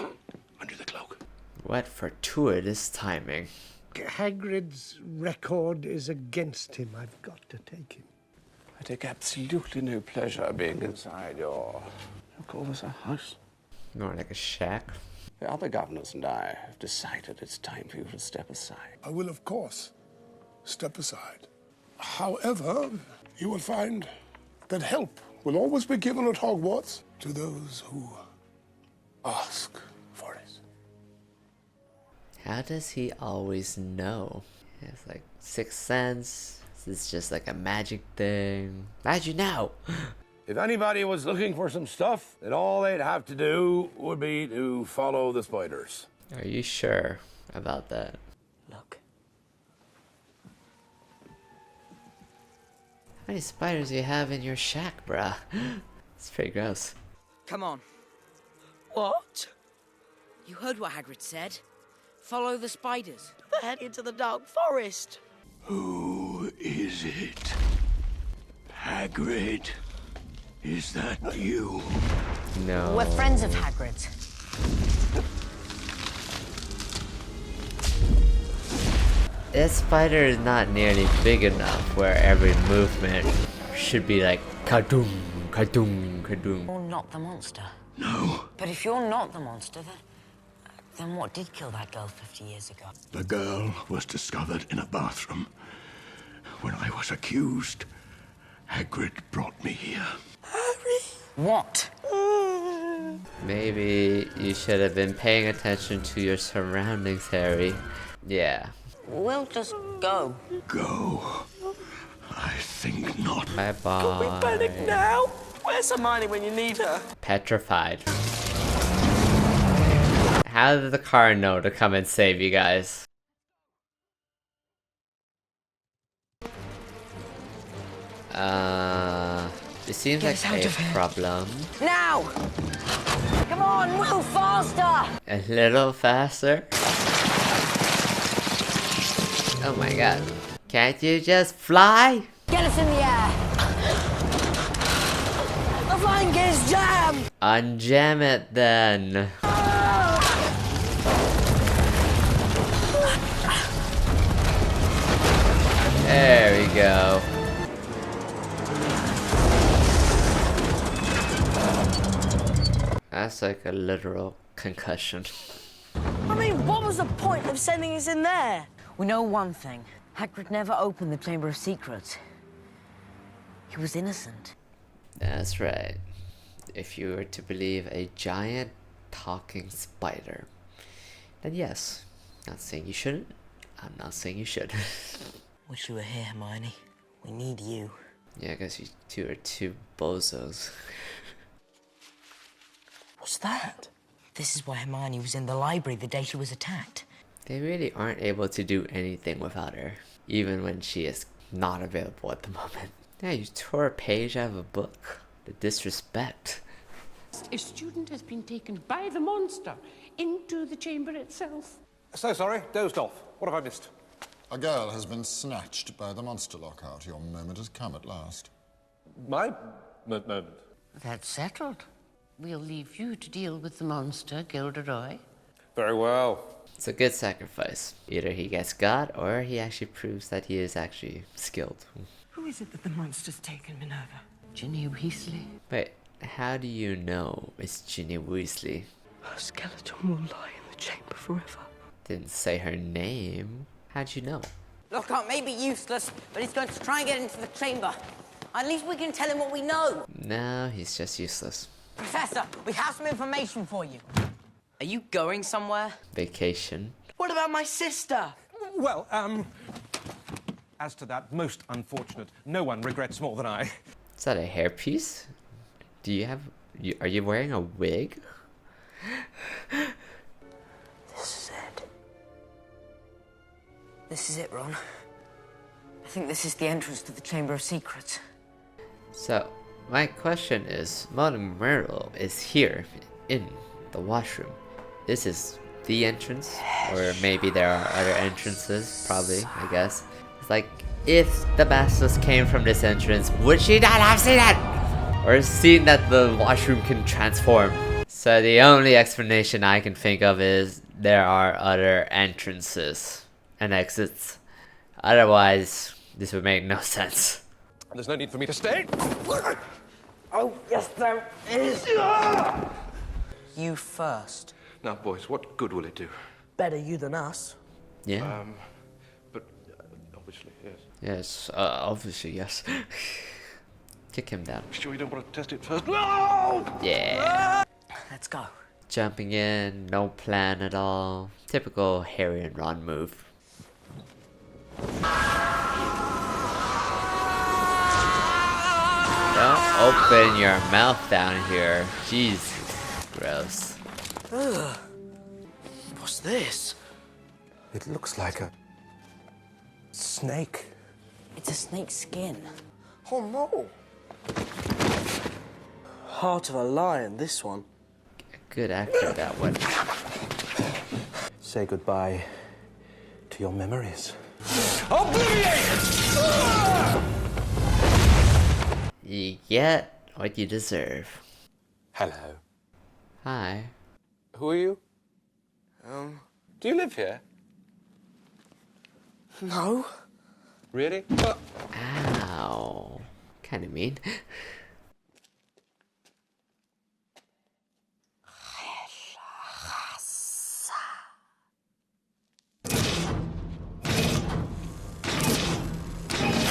under the cloak. What fortuitous timing. Hagrid's record is against him. I've got to take him. I take absolutely no pleasure being inside your... You call this a house? More like a shack. The other governors and I have decided it's time for you to step aside. I will, of course, step aside. However, you will find that help will always be given at Hogwarts to those who ask for it. How does he always know? It's like sixth sense. This is just like a magic thing. How'd you know? If anybody was looking for some stuff, then all they'd have to do would be to follow the spiders. Are you sure about that? Look. How many spiders do you have in your shack, bruh? It's pretty gross. Come on. What? You heard what Hagrid said. Follow the spiders. They're heading into the dark forest. Who is it? Hagrid? Is that you? No. We're friends of Hagrid's. This spider is not nearly big enough where every movement should be like kadoom, kadoom, kadoom. You're not the monster. No. But if you're not the monster, then what did kill that girl 50 years ago? The girl was discovered in a bathroom. When I was accused, Hagrid brought me here. Harry! What? Maybe you should have been paying attention to your surroundings, Harry. Yeah. We'll just go. Go? I think not. Bye-bye. Can we panic now? Where's Hermione when you need her? Petrified. How did the car know to come and save you guys? It seems like a problem. Now! Come on, move faster! A little faster? Oh my god. Can't you just fly? Get us in the air! The flying gear is jammed! Unjam it then. There we go. That's like a literal concussion. I mean, what was the point of sending us in there? We know one thing. Hagrid never opened the Chamber of Secrets. He was innocent. That's right. If you were to believe a giant talking spider, then yes. Not saying you shouldn't. I'm not saying you should. Wish you were here, Hermione. We need you. Yeah, I guess you two are two bozos. What's that? This is why Hermione was in the library the day she was attacked. They really aren't able to do anything without her, even when she is not available at the moment. Yeah, you tore a page out of a book. The disrespect. A student has been taken by the monster into the chamber itself. So sorry, dozed off. What have I missed? A girl has been snatched by the monster lockout. Your moment has come at last. My moment? That's settled. We'll leave you to deal with the monster, Gilderoy. Very well. It's a good sacrifice. Either he gets got, or he actually proves that he is actually skilled. Who is it that the monster's taken, Minerva? Ginny Weasley. Wait, how do you know it's Ginny Weasley? Her skeleton will lie in the chamber forever. Didn't say her name. How'd you know? Lockhart may be useless, but he's going to try and get into the chamber. At least we can tell him what we know. No, he's just useless. Professor, we have some information for you. Are you going somewhere? Vacation. What about my sister? Well, as to that, most unfortunate. No one regrets more than I. Is that a hairpiece? Do you have... Are you wearing a wig? This is it. This is it, Ron. I think this is the entrance to the Chamber of Secrets. So, my question is, Voldemort is here in the washroom. This is the entrance, or maybe there are other entrances, probably, I guess. It's like, if the basilisk came from this entrance, would she not have seen it? Or seen that the washroom can transform? So the only explanation I can think of is there are other entrances and exits. Otherwise, this would make no sense. There's no need for me to stay. Oh, yes, there is. You first. Now, boys, what good will it do? Better you than us. Yeah. But obviously, yes. Yes, obviously, yes. Kick him down. Sure you don't want to test it first? No! Yeah. Let's go. Jumping in, no plan at all. Typical Harry and Ron move. Don't open your mouth down here. Jesus. Gross. Ugh. What's this? It looks like a snake. It's a snake's skin. Oh no! Heart of a lion, this one. Good actor, that one. Say goodbye to your memories. You get what you deserve. Hello. Hi. Who are you? Do you live here? No. Really? Ow. Kinda mean.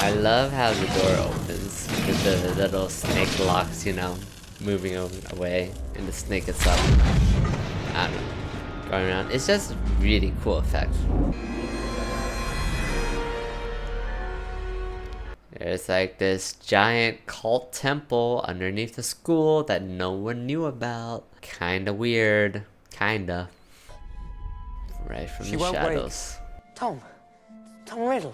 I love how the door opens with the little snake locks, you know, moving away, and the snake itself, I don't know, going around. It's just a really cool effect. There's like this giant cult temple underneath the school that no one knew about. Kinda weird. Kinda. Right from the shadows. Tom Riddle.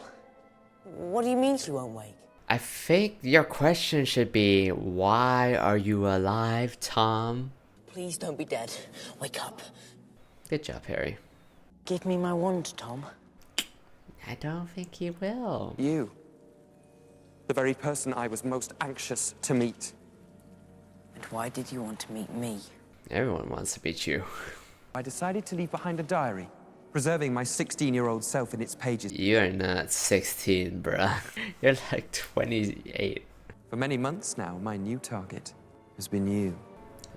What do you mean she won't wake? I think your question should be, why are you alive, Tom? Please don't be dead. Wake up. Good job, Harry. Give me my wand, Tom. I don't think he will. You. The very person I was most anxious to meet. And why did you want to meet me? Everyone wants to meet you. I decided to leave behind a diary, preserving my 16-year-old self in its pages. You're not 16, bruh. You're like 28. For many months now, my new target has been you.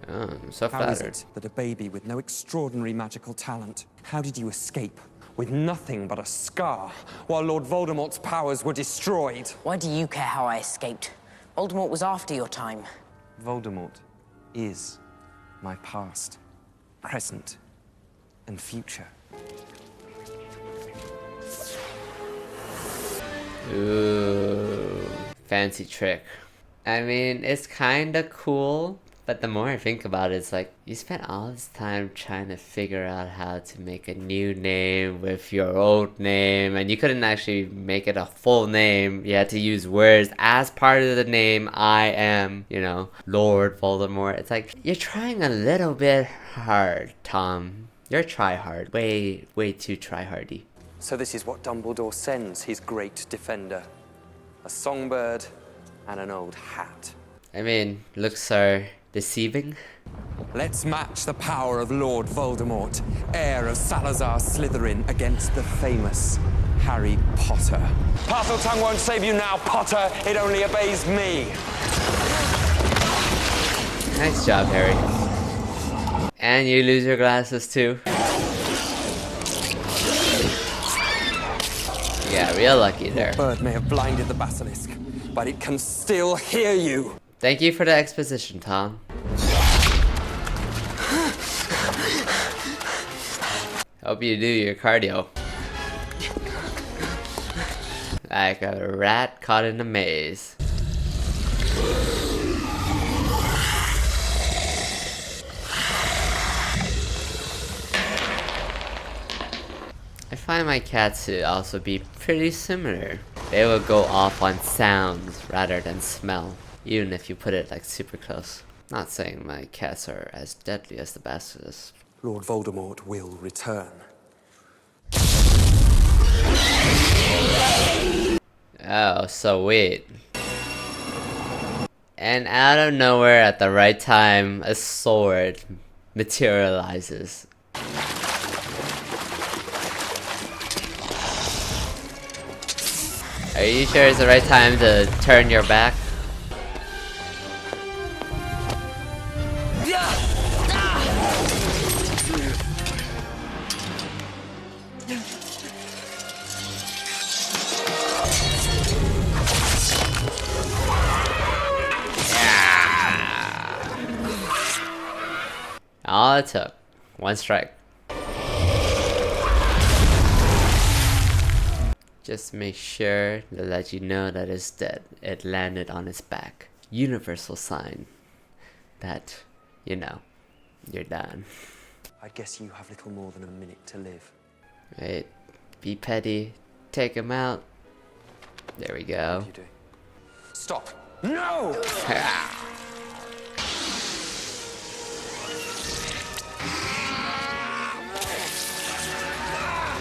Oh, I'm so How is flattered. it that a baby with no extraordinary magical talent, how did you escape with nothing but a scar while Lord Voldemort's powers were destroyed? Why do you care how I escaped? Voldemort was after your time. Voldemort is my past, present, and future. Ooh, fancy trick. I mean, it's kinda cool, but the more I think about it, it's like, you spent all this time trying to figure out how to make a new name with your old name, and you couldn't actually make it a full name. You had to use words as part of the name. I am, you know, Lord Voldemort. It's like, you're trying a little bit hard, Tom. You're try-hard. Way too try-hardy. So this is what Dumbledore sends his great defender. A songbird and an old hat. I mean, looks are deceiving. Let's match the power of Lord Voldemort, heir of Salazar Slytherin, against the famous Harry Potter. Parseltongue won't save you now, Potter. It only obeys me. Nice job, Harry. And you lose your glasses too. Yeah, real lucky there. Your bird may have blinded the basilisk, but it can still hear you. Thank you for the exposition, Tom. Hope you do your cardio. Like a rat caught in a maze. I find my cats to also be pretty similar. They will go off on sounds rather than smell, even if you put it like super close. Not saying my cats are as deadly as the basilisk. Lord Voldemort will return. Oh, so wait. And out of nowhere at the right time, a sword materializes. Are you sure it's the right time to turn your back? All it took, one strike. Just make sure to let you know that it's dead. It landed on its back. Universal sign that, you know, you're done. I guess you have little more than a minute to live. Wait, be petty. Take him out. There we go. What are you doing? Stop! No!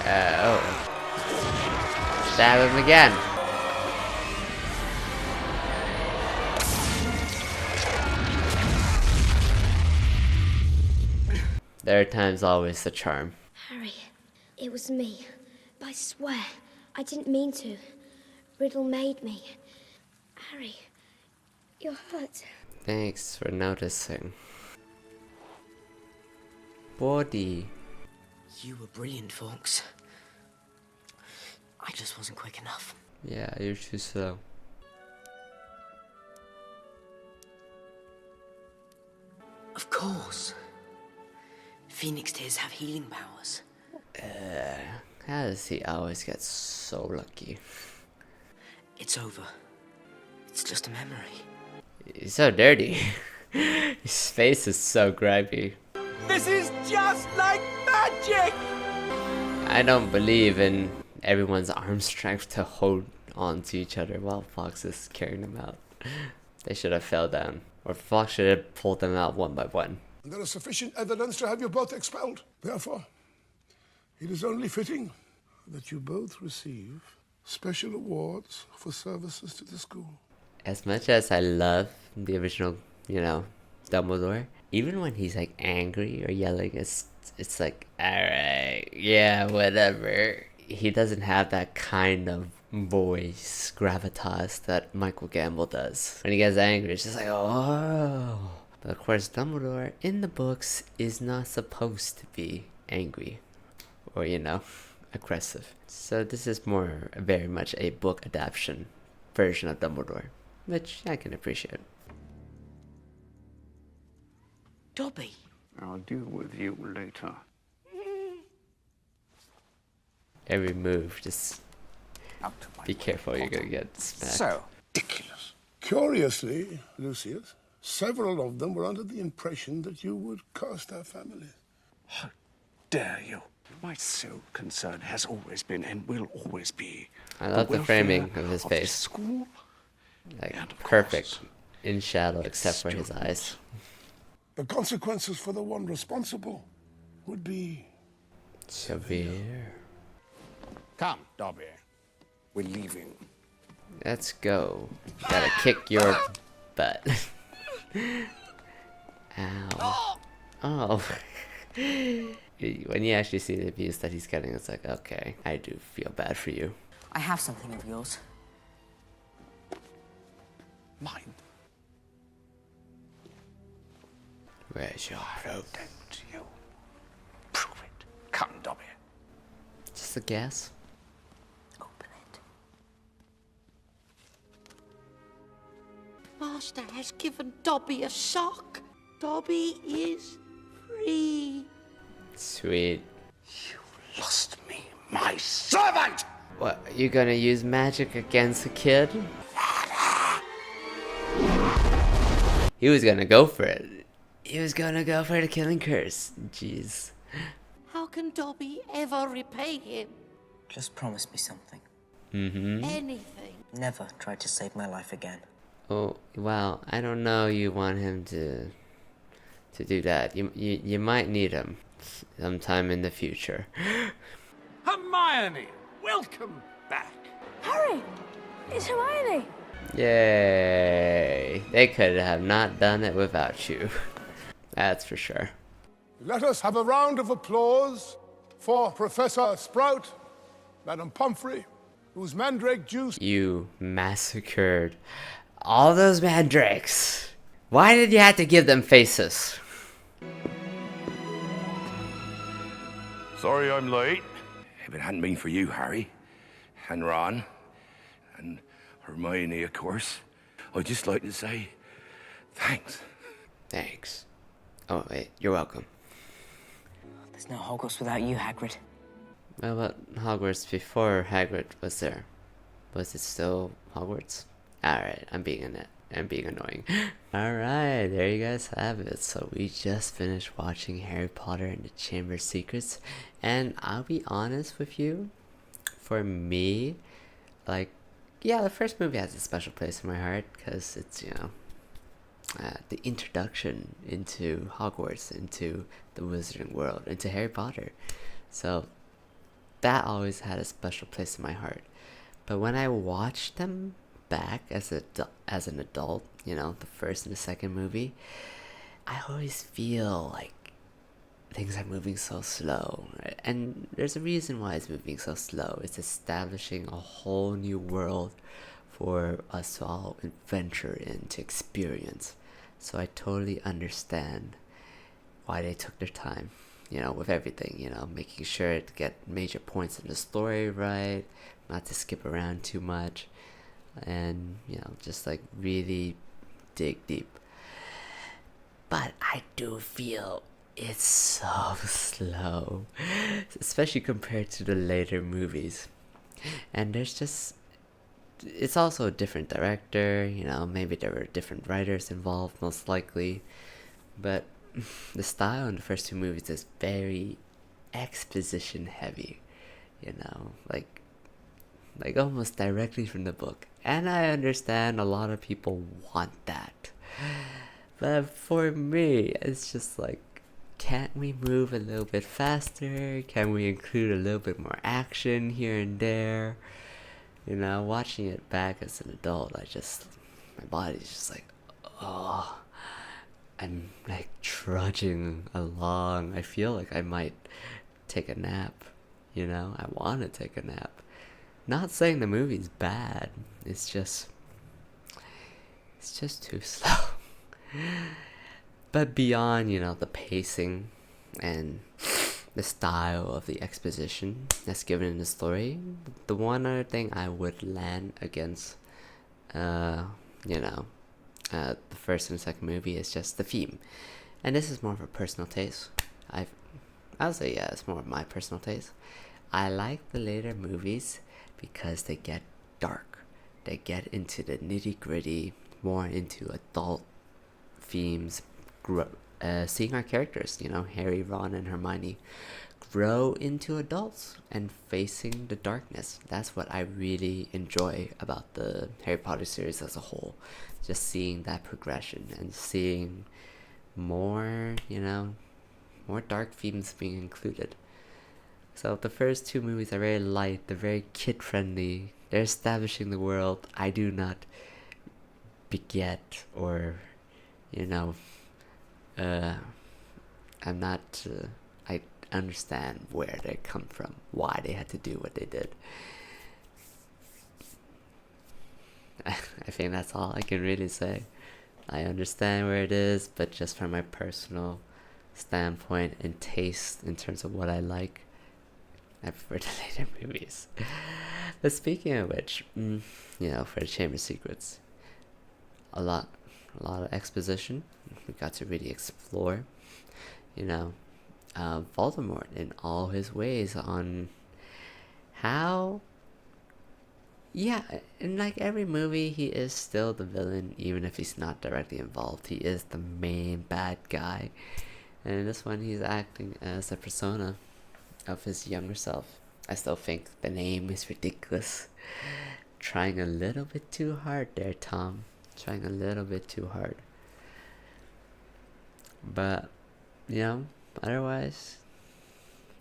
Oh. Stab him again. Third time's always the charm. Harry, it was me. I swear, I didn't mean to. Riddle made me. Harry, you're hurt. Thanks for noticing. Body. You were brilliant, Fox. I just wasn't quick enough. Yeah, you're too slow. Of course. Phoenix tears have healing powers. How does he always get so lucky? It's over. It's just a memory. He's so dirty. His face is so grimy. This is just like magic! I don't believe in everyone's arm strength to hold on to each other while Fox is carrying them out. They should have fell down. Or Fox should have pulled them out one by one. There is sufficient evidence to have you both expelled. Therefore, it is only fitting that you both receive special awards for services to the school. As much as I love the original, you know, Dumbledore, even when he's like angry or yelling, it's like, alright, yeah, whatever. He doesn't have that kind of voice gravitas that Michael Gambon does. When he gets angry, it's just like, oh. But of course, Dumbledore in the books is not supposed to be angry or, you know, aggressive. So this is more very much a book adaptation version of Dumbledore, which I can appreciate. Dobby. I'll deal with you later. Every move, just be careful, you're gonna get smacked. So ridiculous. Curiously, Lucius, several of them were under the impression that you would curse their families. How dare you? My sole concern has always been and will always be. I love the framing of his of face. School, like perfect, in shadow except for his eyes. The consequences for the one responsible would be severe. Come, Dobby. We're leaving. Let's go. Gotta kick your butt. Ow. Oh. When you actually see the abuse that he's getting, it's like, okay, I do feel bad for you. I have something of yours. Mine. Where's your proof? You prove it. Come, Dobby. Just a guess. Open it. has given Dobby a shock. Dobby is free. Sweet. Lost me, my servant! What, you gonna use magic against the kid? He was gonna go for it. He was gonna go for the killing curse. Jeez. How can Dobby ever repay him? Just promise me something. Anything. Never try to save my life again. Oh, well, I don't know you want him to do that. You might need him sometime in the future. Hermione, welcome back. Harry! It's Hermione! Yay! They could have not done it without you. That's for sure. Let us have a round of applause for Professor Sprout, Madam Pomfrey, whose mandrake juice... You massacred all those mandrakes. Why did you have to give them faces? Sorry I'm late. If it hadn't been for you, Harry, and Ron, and Hermione, of course, I'd just like to say thanks. Thanks. Oh, wait, you're welcome. There's no Hogwarts without you, Hagrid. Well, about Hogwarts before Hagrid was there? Was it still Hogwarts? Alright, I'm being annoying. Alright, there you guys have it. So we just finished watching Harry Potter and the Chamber of Secrets. And I'll be honest with you, for me, like, yeah, the first movie has a special place in my heart because it's, you know, the introduction into Hogwarts, into the Wizarding World, into Harry Potter. So that always had a special place in my heart. But when I watched them back as an adult, you know, the first and the second movie, I always feel like things are moving so slow. And there's a reason why it's moving so slow. It's establishing a whole new world for us to all venture in, to experience. So I totally understand why they took their time, you know, with everything, you know, making sure to get major points in the story right, not to skip around too much, and, you know, just like really dig deep. But I do feel it's so slow, especially compared to the later movies. And there's just, it's also a different director, you know, maybe there were different writers involved, most likely. But the style in the first two movies is very exposition heavy, you know, like almost directly from the book. And I understand a lot of people want that. But for me, it's just like, can't we move a little bit faster? Can we include a little bit more action here and there? You know, watching it back as an adult, my body's just like, oh, I'm like trudging along. I feel like I might take a nap, you know? I want to take a nap. Not saying the movie's bad, it's just too slow. But beyond, you know, the pacing and the style of the exposition that's given in the story, the one other thing I would land against, you know, the first and second movie is just the theme. And this is more of a personal taste. I'll say, yeah, it's more of my personal taste. I like the later movies because they get dark. They get into the nitty-gritty, more into adult themes, seeing our characters, you know, Harry, Ron, and Hermione, grow into adults and facing the darkness. That's what I really enjoy about the Harry Potter series as a whole. Just seeing that progression and seeing more, you know, more dark themes being included. So the first two movies are very light, they're very kid-friendly, they're establishing the world. I do not beget or, you know, I'm not, I understand where they come from, why they had to do what they did. I think that's all I can really say. I understand where it is, but just from my personal standpoint and taste in terms of what I like, I prefer the later movies. But speaking of which, you know, for the Chamber of Secrets, a lot a lot of exposition. We got to really explore, you know, Voldemort in all his ways on how, yeah, in like every movie, he is still the villain, even if he's not directly involved. He is the main bad guy. And in this one, he's acting as a persona of his younger self. I still think the name is ridiculous. Trying a little bit too hard there, Tom. Trying a little bit too hard. But, you know, otherwise,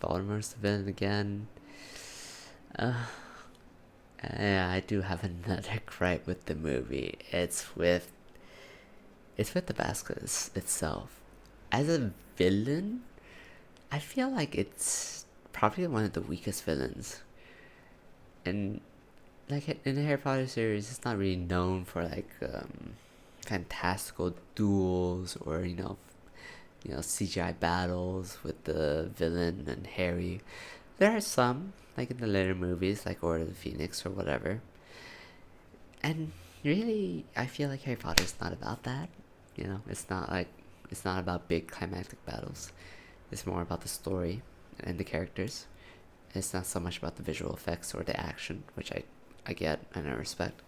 Voldemort's the villain again. Yeah, I do have another gripe with the movie. It's with the basilisk itself. As a villain, I feel like it's probably one of the weakest villains. And like in the Harry Potter series, it's not really known for like fantastical duels or you know CGI battles with the villain and Harry. There are some, like in the later movies, like Order of the Phoenix or whatever. And really, I feel like Harry Potter is not about that. You know, it's not about big climactic battles. It's more about the story and the characters. It's not so much about the visual effects or the action, which I get and I respect.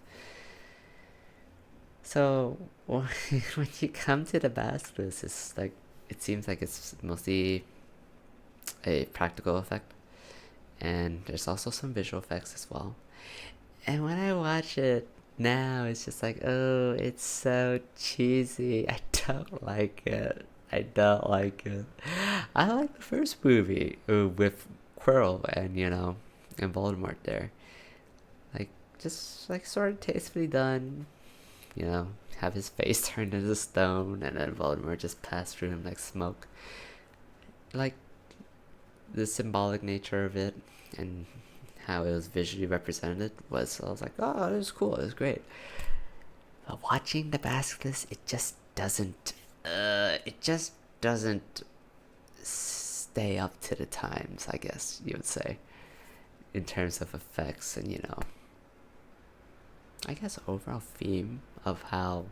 So when you come to the basilisk, it's like it seems like it's mostly a practical effect, and there's also some visual effects as well. And when I watch it now, it's just like, oh, it's so cheesy. I don't like it. I like the first movie with Quirrell and and Voldemort there. Like just like sort of tastefully done. Have his face turned into stone and then Voldemort just passed through him like smoke. Like the symbolic nature of it and how it was visually represented I was like, oh, it was cool, it was great. But watching the basilisk, it just doesn't stay up to the times, I guess you would say, in terms of effects and I guess overall theme of how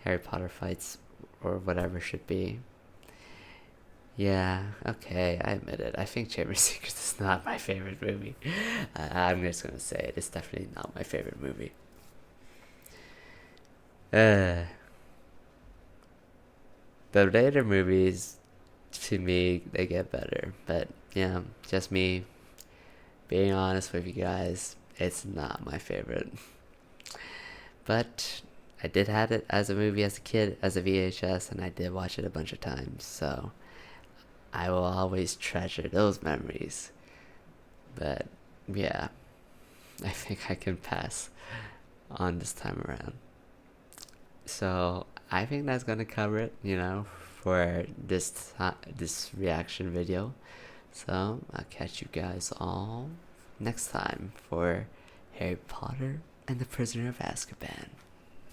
Harry Potter fights or whatever should be. Yeah, okay, I admit it. I think Chamber of Secrets is not my favorite movie. I'm just gonna say it. It's definitely not my favorite movie. The later movies, to me, they get better. But, yeah, just me being honest with you guys, it's not my favorite. But I did have it as a movie as a kid, as a VHS, and I did watch it a bunch of times. So I will always treasure those memories. But, yeah, I think I can pass on this time around. So I think that's gonna cover it, for this reaction video. So I'll catch you guys all next time for Harry Potter and the Prisoner of Azkaban.